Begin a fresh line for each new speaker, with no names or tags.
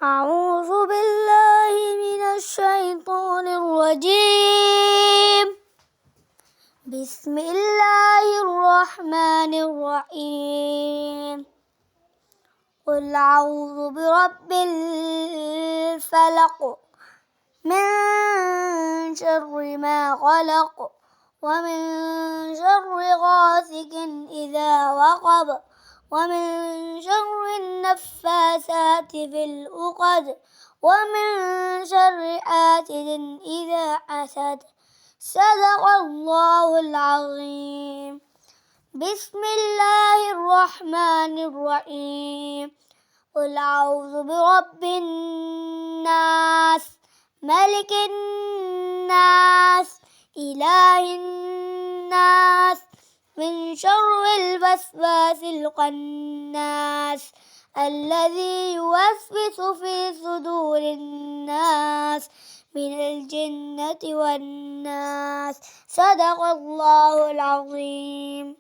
أعوذ بالله من الشيطان الرجيم. بسم الله الرحمن الرحيم. قل أعوذ برب الفلق من شر ما خلق ومن شر غاسق إذا وقب ومن شر النفاثات في العقد ومن شر حاسد إذا حسد. صدق الله العظيم. بسم الله الرحمن الرحيم. قل أعوذ برب الناس ملك الناس إله الناس من شر الوسواس الخناس الذي يوسوس في صدور الناس من الجنة والناس. صدق الله العظيم.